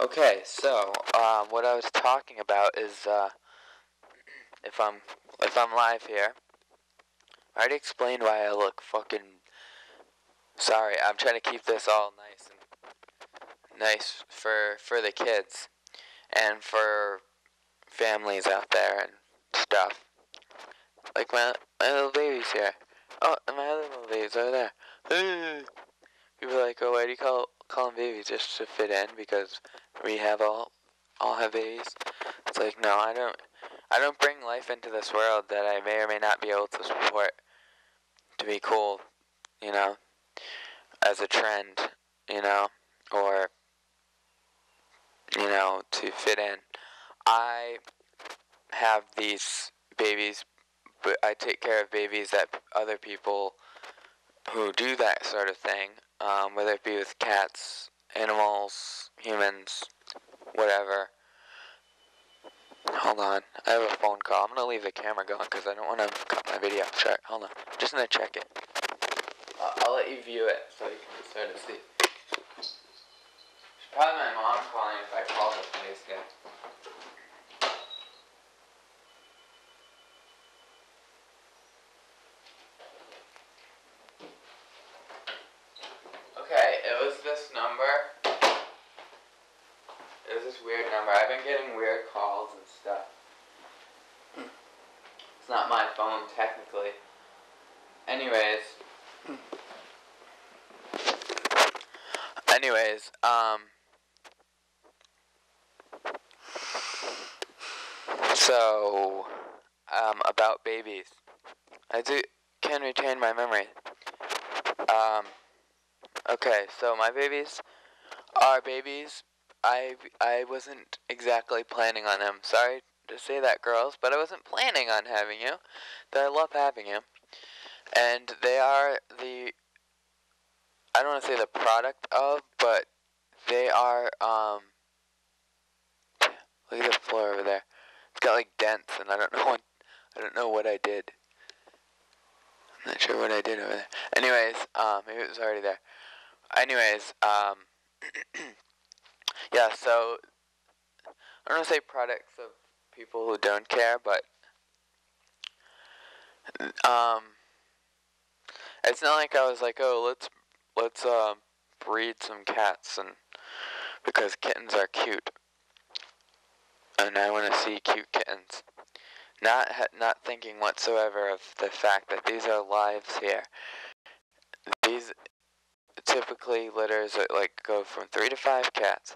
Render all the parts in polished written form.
Okay, so what I was talking about is if I'm live here. I already explained why I look fucking. Sorry, I'm trying to keep this all nice for the kids and for families out there and stuff. Like my little baby's here. Oh, and my other little baby's over there. People are like, oh, why do you call them babies just to fit in? Because we all have babies. It's like, no, I don't bring life into this world that I may or may not be able to support to be cool, you know, as a trend, you know, or to fit in. I have these babies, but I take care of babies that other people who do that sort of thing, whether it be with cats, animals, humans, whatever. Hold on, I have a phone call. I'm gonna leave the camera going because I don't want to cut my video short. Hold on, I'm just gonna check it. I'll let you view it so you can start to see. It's probably my mom calling if I call the place again. Okay, it was this number. It was this weird number. I've been getting weird calls and stuff. It's not my phone, technically. Anyways, so, about babies. Can retain my memory. Okay, so my babies are babies. I wasn't exactly planning on them. Sorry to say that, girls, but I wasn't planning on having you. But I love having you. And they are I don't want to say the product of, but they are, look at the floor over there. It's got like dents, and I don't know what I did. I'm not sure what I did over there. Anyways, maybe it was already there. Anyways, yeah, so, I don't want to say products of people who don't care, but, it's not like I was like, oh, let's breed some cats, and because kittens are cute, and I want to see cute kittens. Not thinking whatsoever of the fact that these are lives here. These typically litters like go from 3 to 5 cats.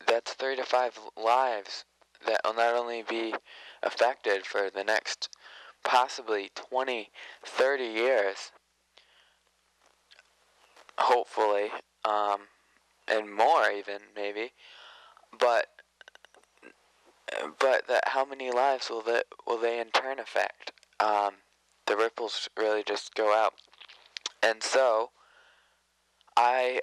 That's 3 to 5 lives that will not only be affected for the next possibly 20, 30 years, hopefully, and more even maybe, but that how many lives will they in turn affect? The ripples really just go out, and so I'm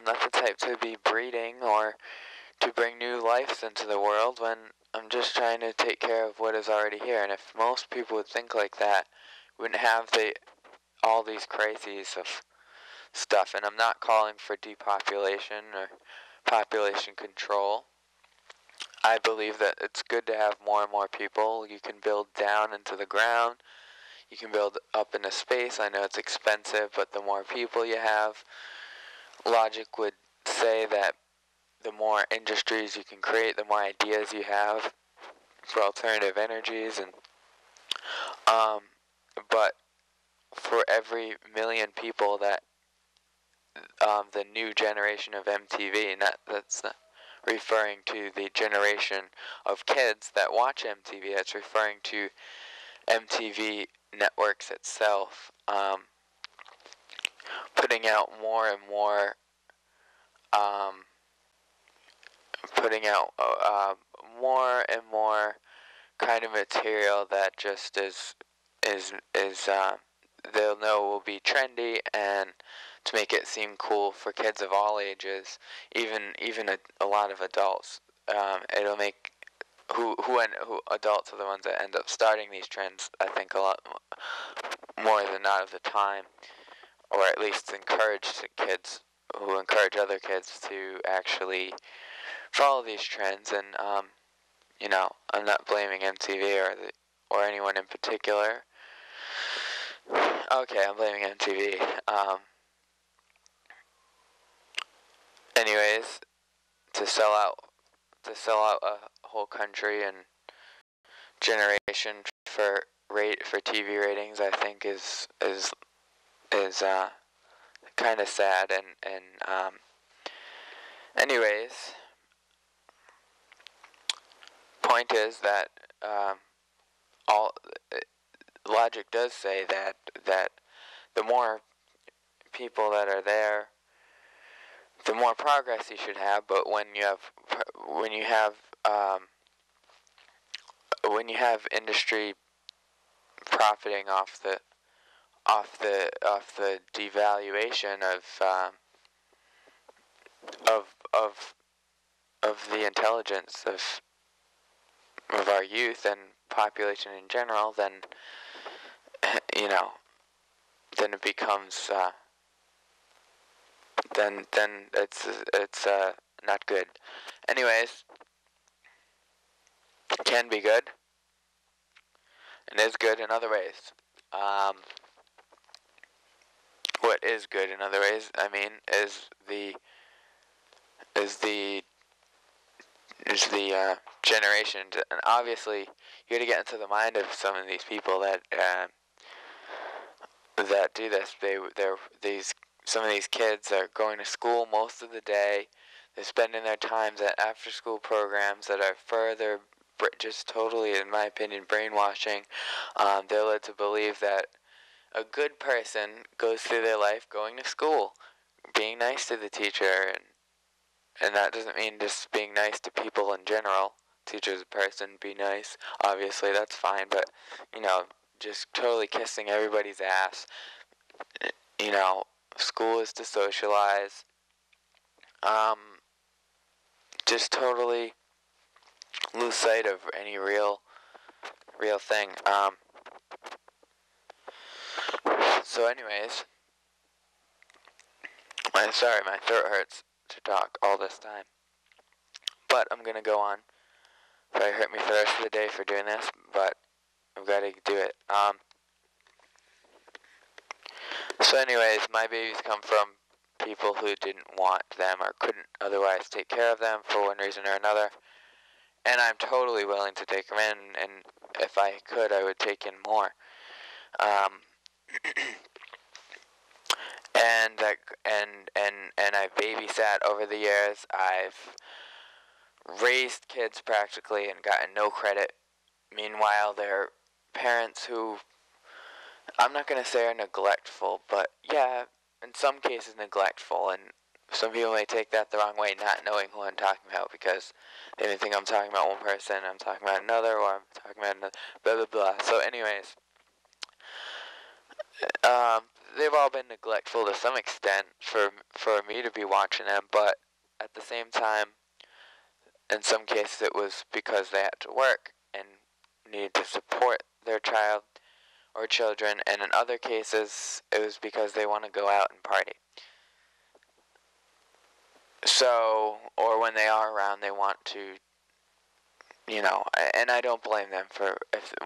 not the type to be breeding or to bring new lives into the world when I'm just trying to take care of what is already here. And if most people would think like that, we wouldn't have all these crises of stuff. And I'm not calling for depopulation or population control. I believe that it's good to have more and more people. You can build down into the ground. You can build up into space. I know it's expensive, but the more people you have, logic would say that the more industries you can create, the more ideas you have for alternative energies, and but for every million people that the new generation of MTV, and that's referring to the generation of kids that watch MTV. That's referring to MTV Networks itself, putting out more and more, more and more kind of material that just is they'll know will be trendy, and to make it seem cool for kids of all ages, even a lot of adults. It'll make who adults are the ones that end up starting these trends. I think a lot more than not of the time. or at least encourage kids who encourage other kids to actually follow these trends. And I'm not blaming MTV or anyone in particular. Okay, I'm blaming MTV. Anyways, to sell out a whole country and generation for TV ratings, I think is kind of sad. And anyways, point is that all logic does say that the more people that are there, the more progress you should have. But when you have industry profiting off the devaluation of the intelligence of our youth and population in general, then then it becomes then it's not good. Anyways, it can be good and is good in other ways. What is good in other ways, I mean, is the generation, and obviously you got to get into the mind of some of these people that do this. Some of these kids are going to school most of the day. They're spending their times at after-school programs that are further just totally, in my opinion, brainwashing. They're led to believe that a good person goes through their life going to school, being nice to the teacher, and that doesn't mean just being nice to people in general. Teacher's a person, be nice. Obviously, that's fine, but, just totally kissing everybody's ass. School is to socialize. Just totally lose sight of any real thing. So anyways, sorry, my throat hurts to talk all this time. But I'm gonna go on. Probably hurt me for the rest of the day for doing this, but I've got to do it. So anyways, my babies come from people who didn't want them or couldn't otherwise take care of them for one reason or another. And I'm totally willing to take them in, and if I could, I would take in more. And I've babysat over the years. I've raised kids practically and gotten no credit. Meanwhile, they're parents who, I'm not going to say are neglectful, but yeah, in some cases neglectful, and some people may take that the wrong way, not knowing who I'm talking about, because they may think I'm talking about one person, I'm talking about another, or I'm talking about another, blah, blah, blah. So anyways, they've all been neglectful to some extent for me to be watching them, but at the same time, in some cases it was because they had to work and needed to support their child or children, and in other cases it was because they want to go out and party. So, or when they are around, they want to, and I don't blame them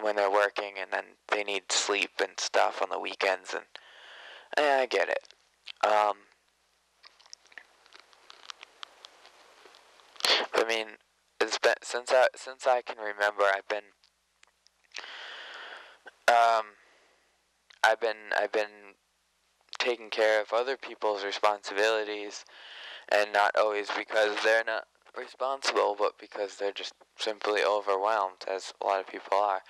when they're working and then they need sleep and stuff on the weekends, and I get it. I mean, it's been since I can remember, I've been taking care of other people's responsibilities, and not always because they're not responsible, but because they're just simply overwhelmed, as a lot of people are.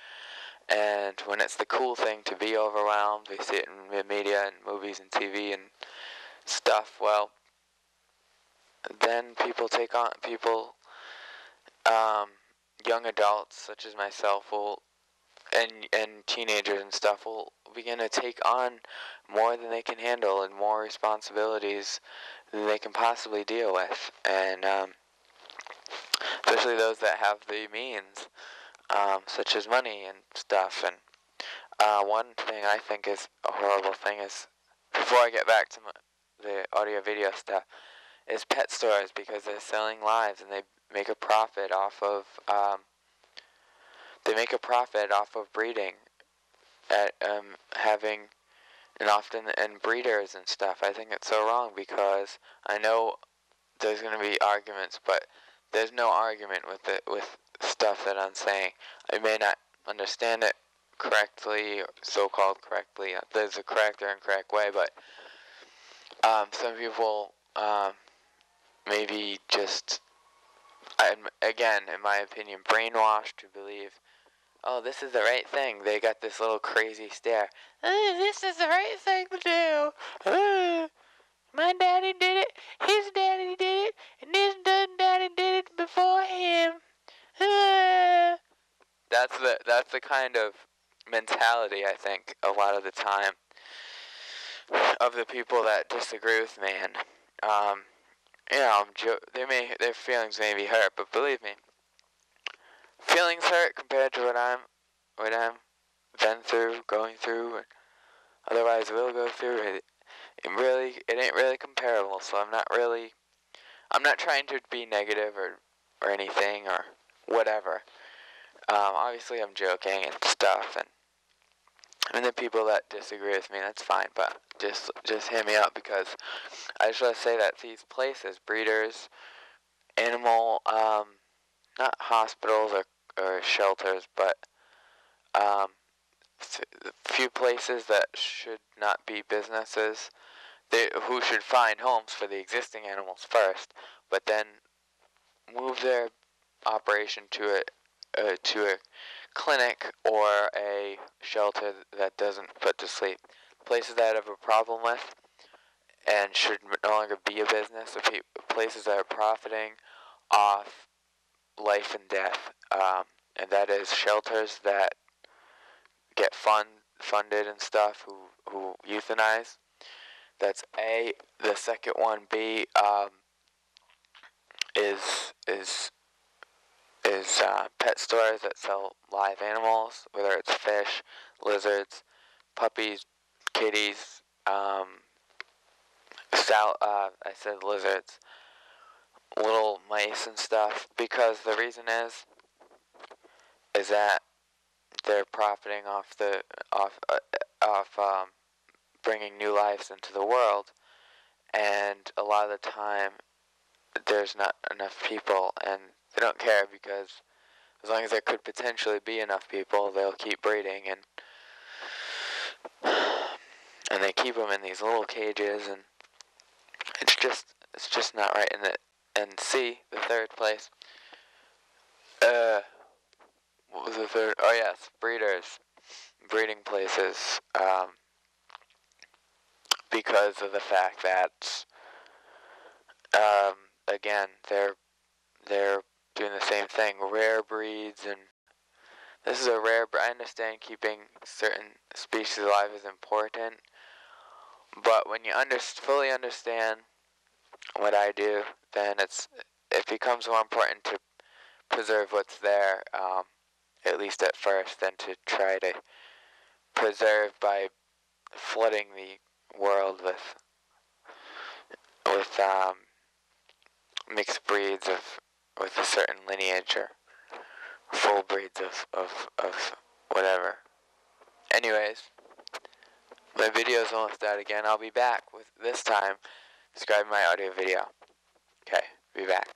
And when it's the cool thing to be overwhelmed, we see it in the media and movies and TV and stuff, well, then young adults such as myself and teenagers and stuff will begin to take on more than they can handle and more responsibilities than they can possibly deal with, and especially those that have the means, such as money and stuff. And one thing I think is a horrible thing is before I get back to the audio video stuff, is pet stores, because they're selling lives and they make a profit off of breeding at having and breeders and stuff. I think it's so wrong, because I know there's going to be arguments, but there's no argument with stuff that I'm saying. I may not understand it correctly, so-called correctly. There's a correct or incorrect way, but some people maybe just, again, in my opinion, brainwashed to believe, oh, this is the right thing. They got this little crazy stare. This is the right thing to do. My daddy did it, his daddy did it, and his daddy did it before him. That's the kind of mentality, I think, a lot of the time, of the people that disagree with me. And their feelings may be hurt, but believe me, feelings hurt compared to what I'm been through, going through, and otherwise will go through. It ain't really comparable. So I'm not trying to be negative or anything or whatever. Obviously I'm joking and stuff, and the people that disagree with me, that's fine, but just hear me out, because I just want to say that these places, breeders, animal, not hospitals or shelters, but few places that should not be businesses, who should find homes for the existing animals first, but then move their operation to a clinic or a shelter that doesn't put to sleep. Places that I have a problem with and should no longer be a business, places that are profiting off life and death, and that is shelters that get funded and stuff, who euthanize. That's A. The second one, B, is pet stores that sell live animals, whether it's fish, lizards, puppies, kitties, I said lizards, little mice and stuff, because the reason is that they're profiting off bringing new lives into the world, and a lot of the time there's not enough people, and they don't care, because as long as there could potentially be enough people, they'll keep breeding, and they keep them in these little cages, and it's just not right. And C, the third place, what was the third? Oh yes, breeding places, because of the fact that, again, they're doing the same thing, rare breeds, and this is a rare. I understand keeping certain species alive is important, but when you fully understand what I do, then it becomes more important to preserve what's there, at least at first, than to try to preserve by flooding the world with mixed breeds with a certain lineage, or full breeds of whatever. Anyways, my video's almost out again. I'll be back with, this time, describing my audio video. Okay, be back.